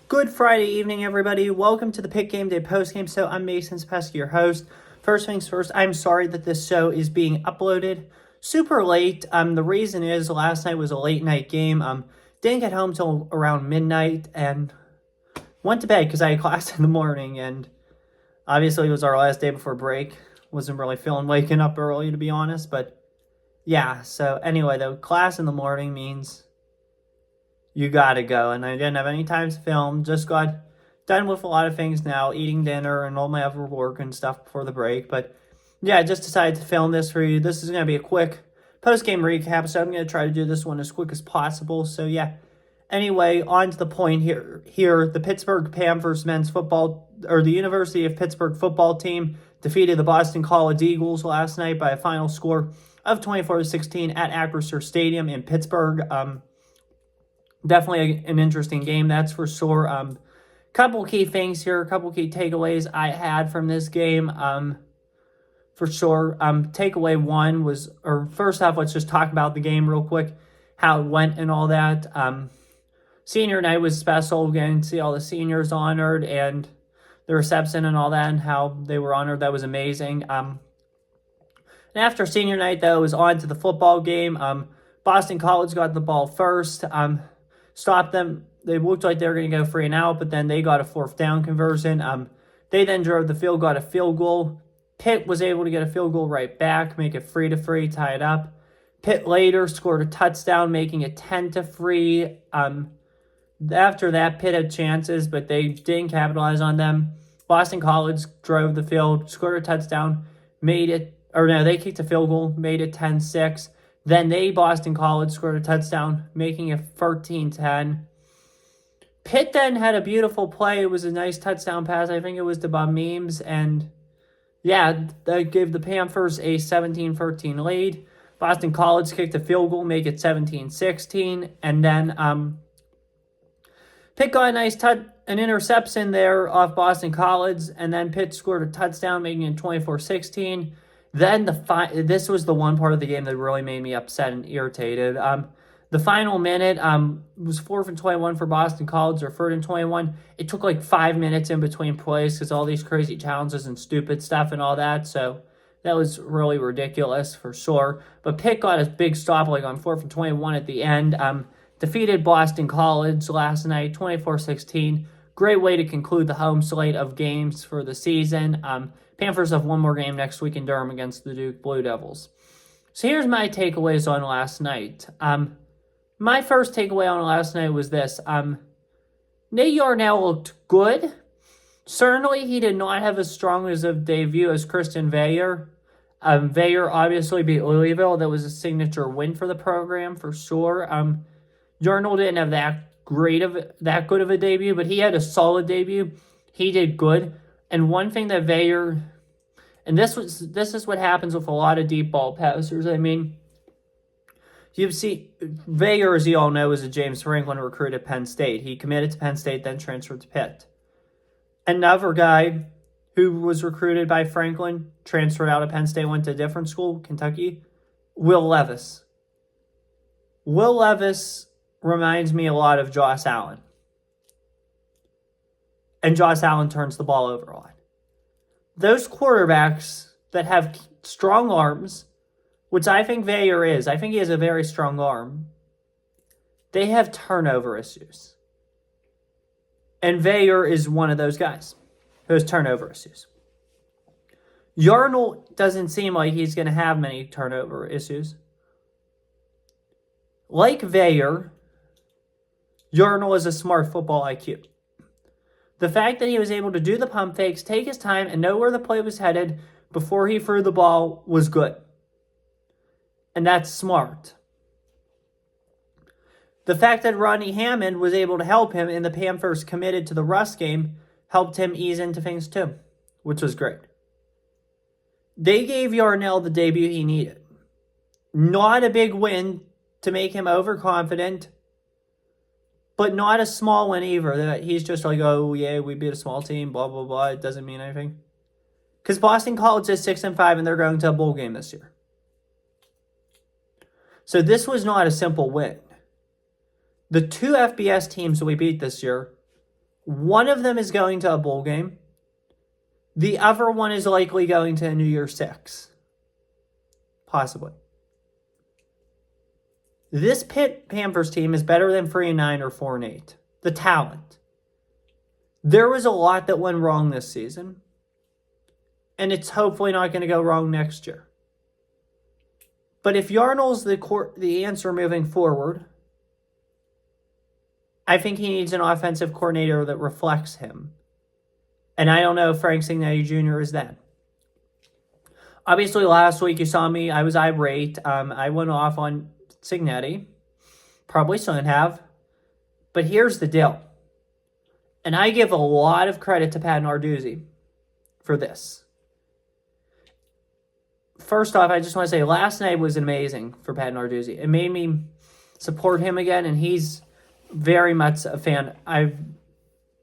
Good Friday evening, everybody. Welcome to the Pitt Game Day postgame. So I'm Mason Spesky, your host. First things first, I'm sorry that this show is being uploaded super late. The reason is last night was a late night game. Didn't get home till around midnight and went to bed because I had class in the morning. And obviously it was our last day before break. Wasn't really feeling waking up early, to be honest. But yeah, so anyway, though, class in the morning means you gotta go. And I didn't have any time to film. Just got done with a lot of things now, eating dinner and all my other work and stuff before the break. But yeah, I just decided to film this for you. This is going to be a quick post-game recap, so I'm going to try to do this one as quick as possible. So yeah, anyway, on to the point here. The Pittsburgh Panthers men's football, or the University of Pittsburgh football team, defeated the Boston College Eagles last night by a final score of 24-16 at Acrisure Stadium in Pittsburgh. Definitely an interesting game, that's for sure. Couple key things here, a couple key takeaways I had from this game. For sure, takeaway one was, or first off, let's just talk about the game real quick, how it went and all that. Senior night was special, getting to see all the seniors honored and the reception and all that, and how they were honored. That was amazing. And after senior night, though, it was on to the football game. Boston College got the ball first. Stopped them. They looked like they were going to go 3 and out, but then they got a 4th down conversion. They then drove the field, got a field goal. Pitt was able to get a field goal right back, make it 3-3, tie it up. Pitt later scored a touchdown, making it 10-3. After that, Pitt had chances, but they didn't capitalize on them. Boston College drove the field, scored a touchdown, they kicked a field goal, made it 10-6. Then Boston College, scored a touchdown, making it 13-10. Pitt then had a beautiful play. It was a nice touchdown pass. I think it was to Bob Memes. And yeah, that gave the Panthers a 17-13 lead. Boston College kicked a field goal, make it 17-16. And then Pitt got a nice an interception there off Boston College. And then Pitt scored a touchdown, making it 24-16. Then this was the one part of the game that really made me upset and irritated. The final minute was 4th and 21 for Boston College, or 3rd and 21. It took like 5 minutes in between plays because all these crazy challenges and stupid stuff and all that. So that was really ridiculous for sure. But Pitt got a big stop like on 4th and 21 at the end. Defeated Boston College last night, 24-16. Great way to conclude the home slate of games for the season. Panthers have one more game next week in Durham against the Duke Blue Devils. So here's my takeaways on last night. My first takeaway on last night was this. Nate Yarnell looked good. Certainly, he did not have as strong as a debut as Christian Veilleux. Veilleux obviously beat Louisville. That was a signature win for the program for sure. Yarnell didn't have that good of a debut, but he had a solid debut. He did good. And one thing that Veilleux, and this is what happens with a lot of deep ball passers. I mean, you see, Veilleux, as you all know, is a James Franklin recruit at Penn State. He committed to Penn State, then transferred to Pitt. Another guy who was recruited by Franklin, transferred out of Penn State, went to a different school, Kentucky, Will Levis. Will Levis reminds me a lot of Josh Allen. And Josh Allen turns the ball over a lot. Those quarterbacks that have strong arms, which I think Veilleux is, I think he has a very strong arm, they have turnover issues. And Veilleux is one of those guys who has turnover issues. Yarnell doesn't seem like he's going to have many turnover issues. Like Veilleux, Yarnell is a smart football IQ. The fact that he was able to do the pump fakes, take his time, and know where the play was headed before he threw the ball was good. And that's smart. The fact that Rodney Hammond was able to help him and the Panthers committed to the rust game helped him ease into things too, which was great. They gave Yarnell the debut he needed. Not a big win to make him overconfident, but not a small one either. That he's just like, oh yeah, we beat a small team, blah, blah, blah. It doesn't mean anything. Because Boston College is 6-5 and they're going to a bowl game this year. So this was not a simple win. The two FBS teams that we beat this year One of them is going to a bowl game. The other one is likely going to a New Year's Six. Possibly. This Pitt Panthers team is better than 3-9 or 4-8. The talent. There was a lot that went wrong this season. And it's hopefully not going to go wrong next year. But if Yarnell's the answer moving forward, I think he needs an offensive coordinator that reflects him. And I don't know if Frank Cignetti Jr. is that. Obviously, last week you saw me. I was irate. I went off on Cignetti. Probably shouldn't have. But here's the deal. And I give a lot of credit to Pat Narduzzi for this. First off, I just want to say last night was amazing for Pat Narduzzi. It made me support him again, and he's very much a fan. I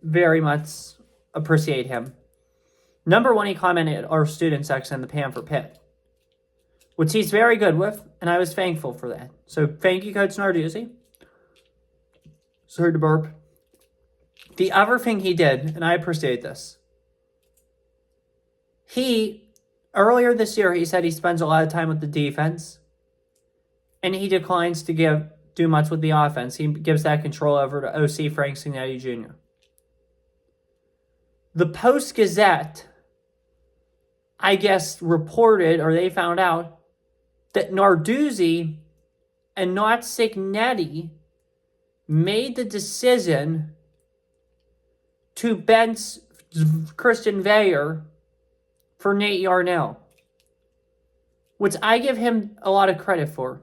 very much appreciate him. Number one, he commented our student section in the Panther Pit, which he's very good with, and I was thankful for that. So thank you, Coach Narduzzi. Sorry to burp. The other thing he did, and I appreciate this, earlier this year, he said he spends a lot of time with the defense, and he declines to do much with the offense. He gives that control over to OC Frank Cignetti Jr. The Post-Gazette, I guess, reported, or they found out, that Narduzzi and not Cignetti made the decision to bench Christian Veyer for Nate Yarnell, which I give him a lot of credit for.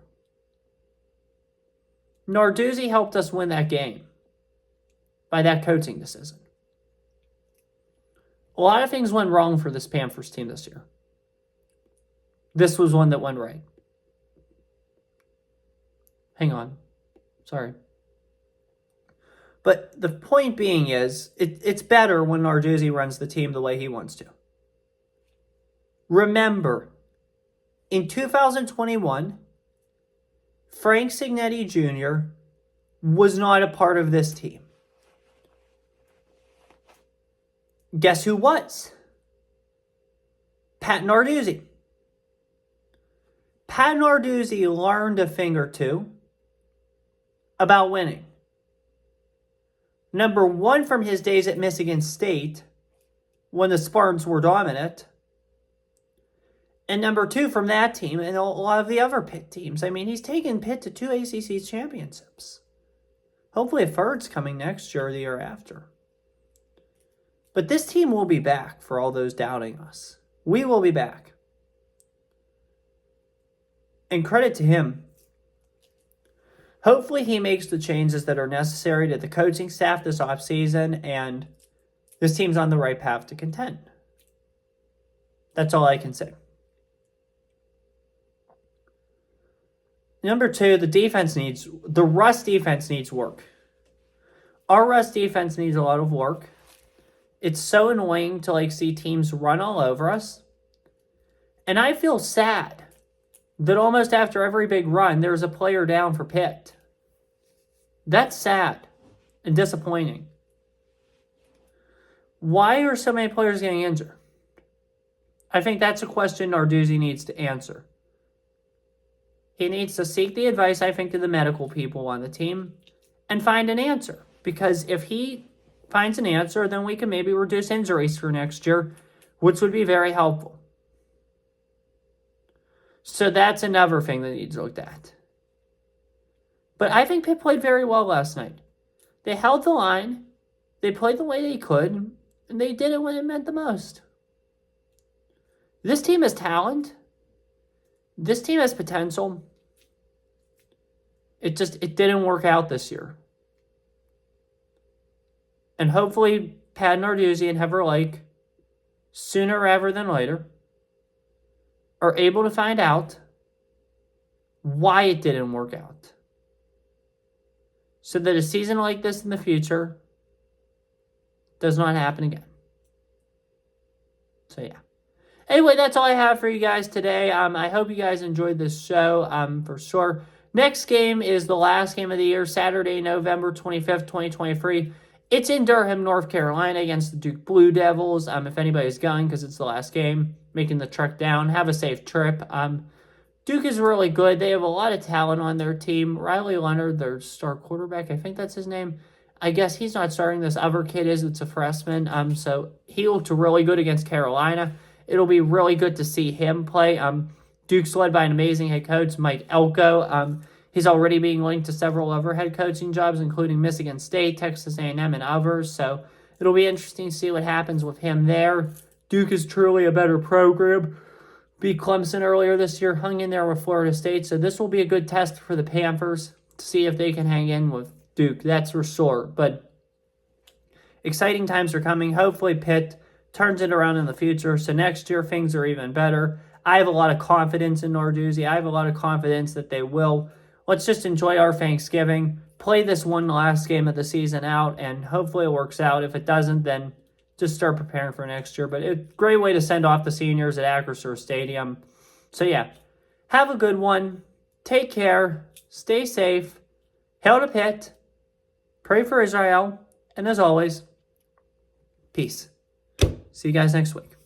Narduzzi helped us win that game by that coaching decision. A lot of things went wrong for this Panthers team this year. This was one that went right. Hang on. Sorry. But the point being is, it's better when Narduzzi runs the team the way he wants to. Remember, in 2021, Frank Cignetti Jr. was not a part of this team. Guess who was? Pat Narduzzi. Pat Narduzzi learned a thing or two about winning. Number one, from his days at Michigan State, when the Spartans were dominant. And number two, from that team and a lot of the other Pitt teams. I mean, he's taken Pitt to 2 ACC championships. Hopefully a third's coming next year or the year after. But this team will be back for all those doubting us. We will be back. And credit to him. Hopefully he makes the changes that are necessary to the coaching staff this offseason, and this team's on the right path to contend. That's all I can say. Number two, the Russ defense needs work. Our Russ defense needs a lot of work. It's so annoying to see teams run all over us. And I feel sad that almost after every big run, there's a player down for Pitt. That's sad and disappointing. Why are so many players getting injured? I think that's a question Narduzzi needs to answer. He needs to seek the advice, I think, to the medical people on the team and find an answer. Because if he finds an answer, then we can maybe reduce injuries for next year, which would be very helpful. So that's another thing that needs looked at. But I think Pitt played very well last night. They held the line, they played the way they could, and they did it when it meant the most. This team has talent. This team has potential. It didn't work out this year. And hopefully Pat Narduzzi and Heather Lake, sooner rather than later, are able to find out why it didn't work out. So that a season like this in the future does not happen again. So yeah. Anyway, that's all I have for you guys today. I hope you guys enjoyed this show for sure. Next game is the last game of the year, Saturday, November 25th, 2023. It's in Durham, North Carolina against the Duke Blue Devils. If anybody's going, because it's the last game, making the trek down, have a safe trip. Duke is really good. They have a lot of talent on their team. Riley Leonard, their star quarterback, I think that's his name. I guess he's not starting. This other kid is. It's a freshman. So he looked really good against Carolina. It'll be really good to see him play. Duke's led by an amazing head coach, Mike Elko. He's already being linked to several other head coaching jobs, including Michigan State, Texas A&M, and others. So it'll be interesting to see what happens with him there. Duke is truly a better program. Beat Clemson earlier this year, hung in there with Florida State. So this will be a good test for the Panthers to see if they can hang in with Duke. That's for sure. But exciting times are coming. Hopefully Pitt turns it around in the future. So next year, things are even better. I have a lot of confidence in Narduzzi. I have a lot of confidence that they will. Let's just enjoy our Thanksgiving, play this one last game of the season out, and hopefully it works out. If it doesn't, then just start preparing for next year. But it's a great way to send off the seniors at Acrisure Stadium. So yeah, have a good one. Take care. Stay safe. Hail to Pitt. Pray for Israel. And as always, peace. See you guys next week.